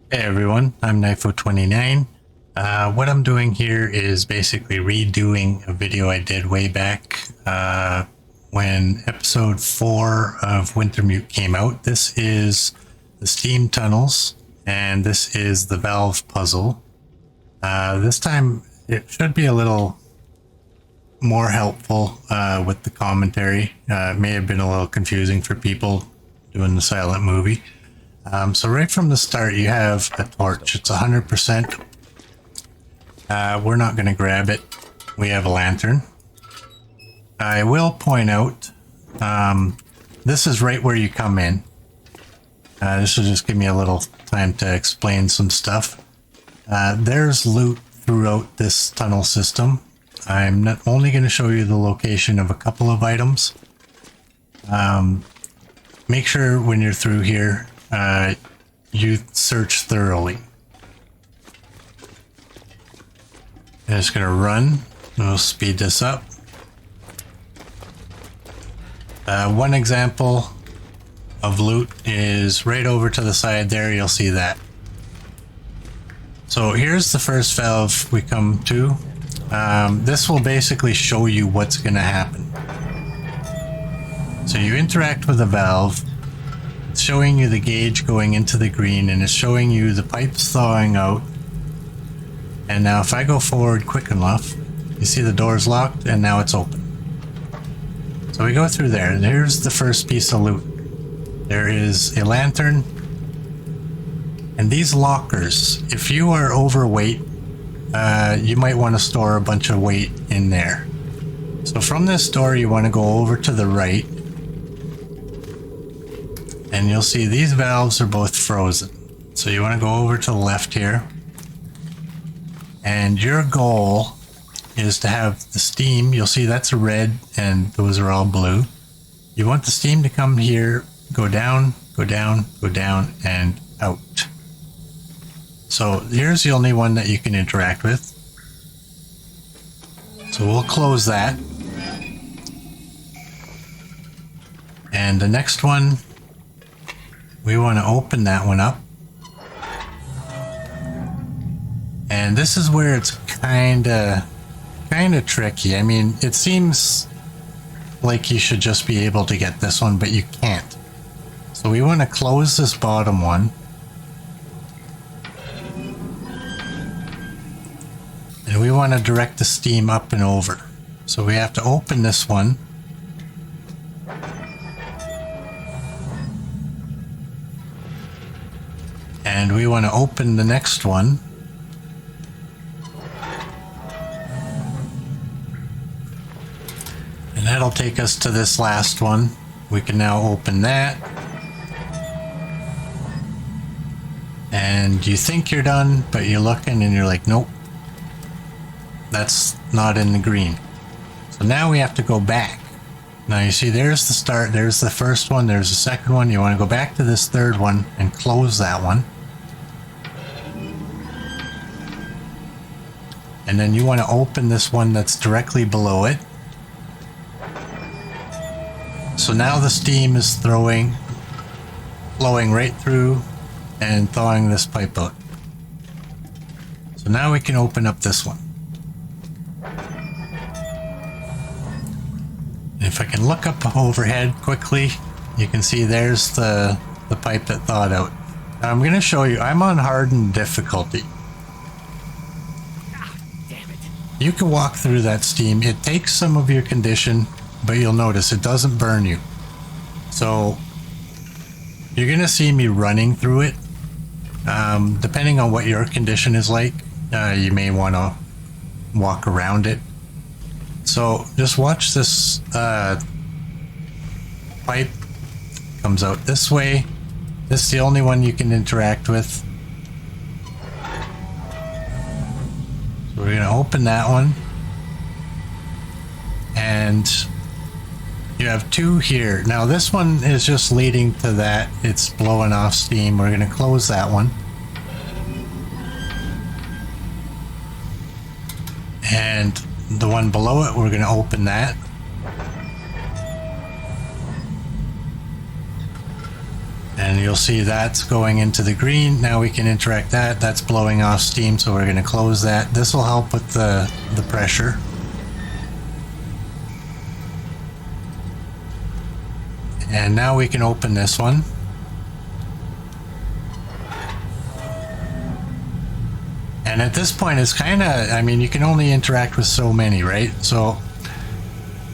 Hey everyone, I'm Knifo29. What I'm doing here is basically redoing a video I did way back when episode 4 of Wintermute came out. This is the steam tunnels, and this is the valve puzzle. This time it should be a little more helpful with the commentary. It may have been a little confusing for people doing the silent movie. So right from the start, you have a torch. It's 100%. We're not going to grab it. We have a lantern. I will point out, this is right where you come in. This will just give me a little time to explain some stuff. There's loot throughout this tunnel system. I'm not only going to show you the location of a couple of items. Make sure when you're through here, you search thoroughly. I'm just going to run. We'll speed this up. One example of loot is right over to the side there. You'll see that. So here's the first valve we come to. This will basically show you what's going to happen. So you interact with the valve. It's showing you the gauge going into the green, and it's showing you the pipes thawing out. And now if I go forward quick enough, you see the door's locked and now it's open. So we go through there, and here's the first piece of loot. There is a lantern, and these lockers, if you are overweight, you might want to store a bunch of weight in there. So from this door you want to go over to the right, and you'll see these valves are both frozen. So you want to go over to the left here. And your goal is to have the steam. You'll see that's red and those are all blue. You want the steam to come here, go down, go down, go down, and out. So here's the only one that you can interact with. So we'll close that. And the next one, we want to open that one up. And this is where it's kind of tricky. I mean, it seems like you should just be able to get this one, but you can't. So we want to close this bottom one. And we want to direct the steam up and over. So we have to open this one. And we want to open the next one. And that'll take us to this last one. We can now open that. And you think you're done, but you're looking and you're like, nope. That's not in the green. So now we have to go back. Now you see there's the start, there's the first one, there's the second one. You want to go back to this third one and close that one. And then you want to open this one that's directly below it. So now the steam is flowing right through and thawing this pipe out. So now we can open up this one. If I can look up overhead quickly, you can see there's the pipe that thawed out. Now I'm going to show you, I'm on hardened difficulty. You can walk through that steam. It takes some of your condition, but you'll notice it doesn't burn you. So you're going to see me running through it. Depending on what your condition is like, you may want to walk around it. So just watch this pipe comes out this way. This is the only one you can interact with. So we're going to open that one. And you have two here. Now this one is just leading to that. It's blowing off steam. We're going to close that one. And the one below it, we're going to open that. And you'll see that's going into the green. Now we can interact that. That's blowing off steam, so we're going to close that. This will help with the pressure. And now we can open this one. And at this point, it's kind of, I mean, you can only interact with so many, right? So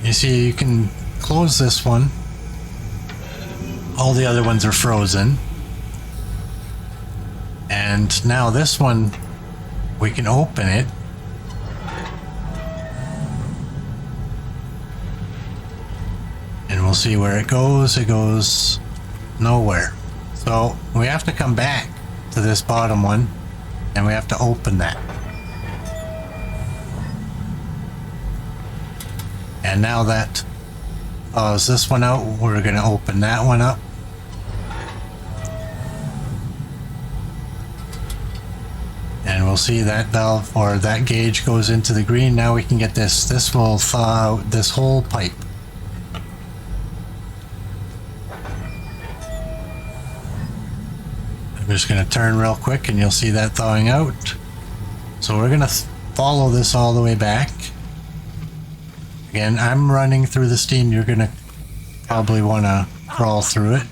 you see, you can close this one. All the other ones are frozen. And now this one, we can open it. And we'll see where it goes. It goes nowhere. So we have to come back to this bottom one and we have to open that. And now that thaws this one out, we're going to open that one up. And we'll see that valve or that gauge goes into the green. Now we can get this. This will thaw out this whole pipe. I'm just going to turn real quick and you'll see that thawing out. So we're going to follow this all the way back. Again, I'm running through the steam. You're going to probably want to crawl through it.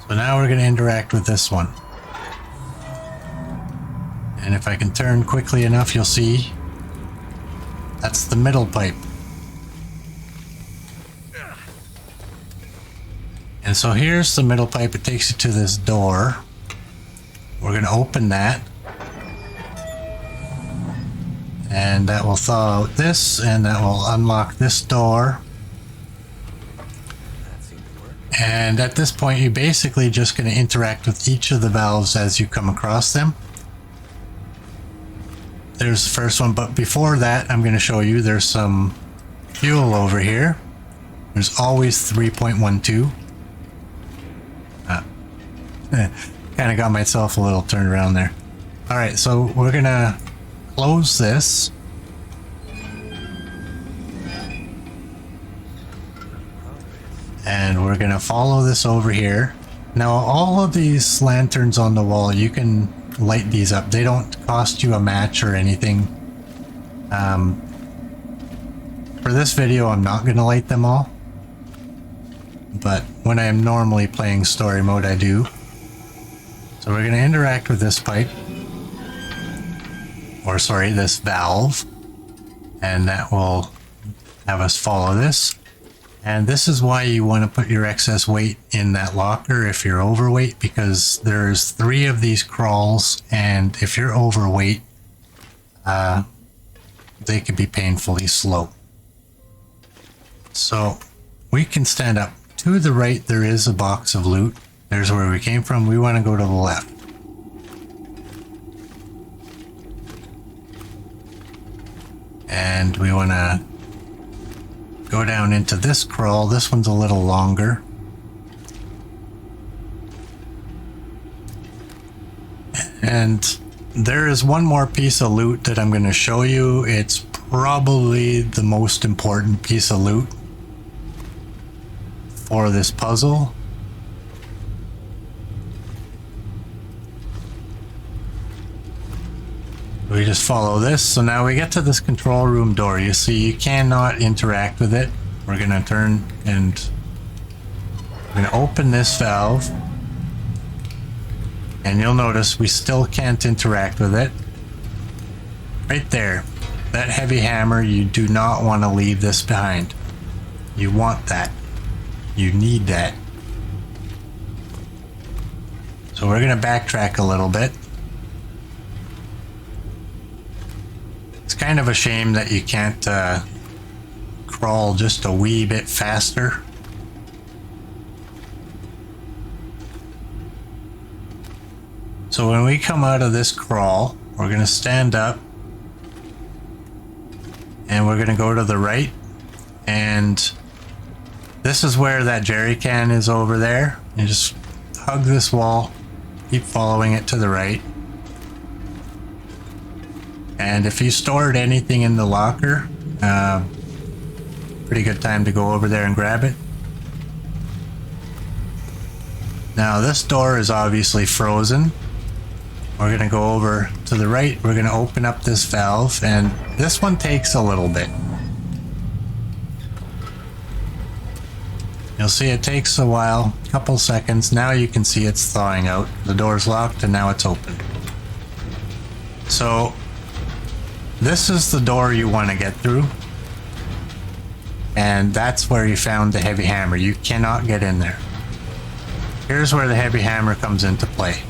So now we're going to interact with this one. And if I can turn quickly enough, you'll see that's the middle pipe. And so here's the middle pipe. It takes you to this door. We're going to open that. And that will thaw out this, and that will unlock this door. And at this point, you're basically just going to interact with each of the valves as you come across them. There's the first one, but before that, I'm going to show you there's some fuel over here. There's always 3.12. Kind of got myself a little turned around there. All right, so we're going to close this. And we're going to follow this over here. Now, all of these lanterns on the wall, you can light these up. They don't cost you a match or anything. For this video, I'm not going to light them all. But when I am normally playing story mode, I do. So we're going to interact with this pipe. Or sorry, this valve. And that will have us follow this. And this is why you want to put your excess weight in that locker if you're overweight, because there's 3 of these crawls, and if you're overweight, they can be painfully slow. So we can stand up. To the right, there is a box of loot. There's where we came from. We want to go to the left. And we want to go down into this crawl. This one's a little longer. And there is one more piece of loot that I'm going to show you. It's probably the most important piece of loot for this puzzle. We just follow this. So now we get to this control room door. You see, you cannot interact with it. We're going to turn and we're going to open this valve. And you'll notice we still can't interact with it. Right there. That heavy hammer, you do not want to leave this behind. You want that. You need that. So we're going to backtrack a little bit. It's kind of a shame that you can't crawl just a wee bit faster. So when we come out of this crawl, we're going to stand up and we're going to go to the right, and this is where that jerry can is over there. You just hug this wall, keep following it to the right. And if you stored anything in the locker, pretty good time to go over there and grab it. Now this door is obviously frozen. We're going to go over to the right. We're going to open up this valve, and this one takes a little bit. You'll see it takes a while, a couple seconds. Now you can see it's thawing out. The door's locked and now it's open. So this is the door you want to get through. And that's where you found the heavy hammer. You cannot get in there. Here's where the heavy hammer comes into play.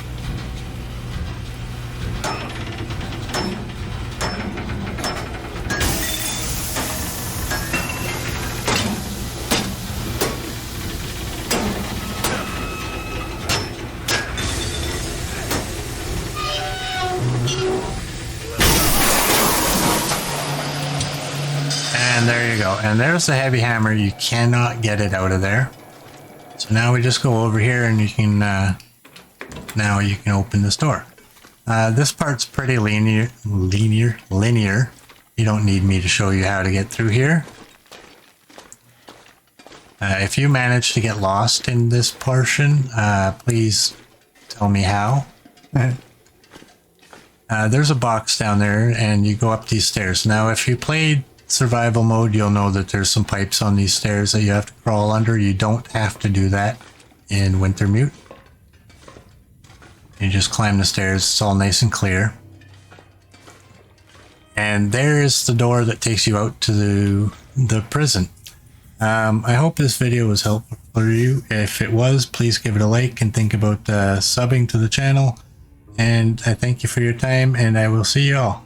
And there you go. And there's the heavy hammer. You cannot get it out of there. So now we just go over here and you can, now you can open this door. This part's pretty linear. You don't need me to show you how to get through here. If you manage to get lost in this portion, please tell me how. There's a box down there and you go up these stairs. Now, if you played survival mode, you'll know that there's some pipes on these stairs that you have to crawl under. You don't have to do that in Wintermute. You just climb the stairs. It's all nice and clear. And there's the door that takes you out to the prison. I hope this video was helpful for you. If it was, please give it a like and think about subbing to the channel. And I thank you for your time, and I will see you all.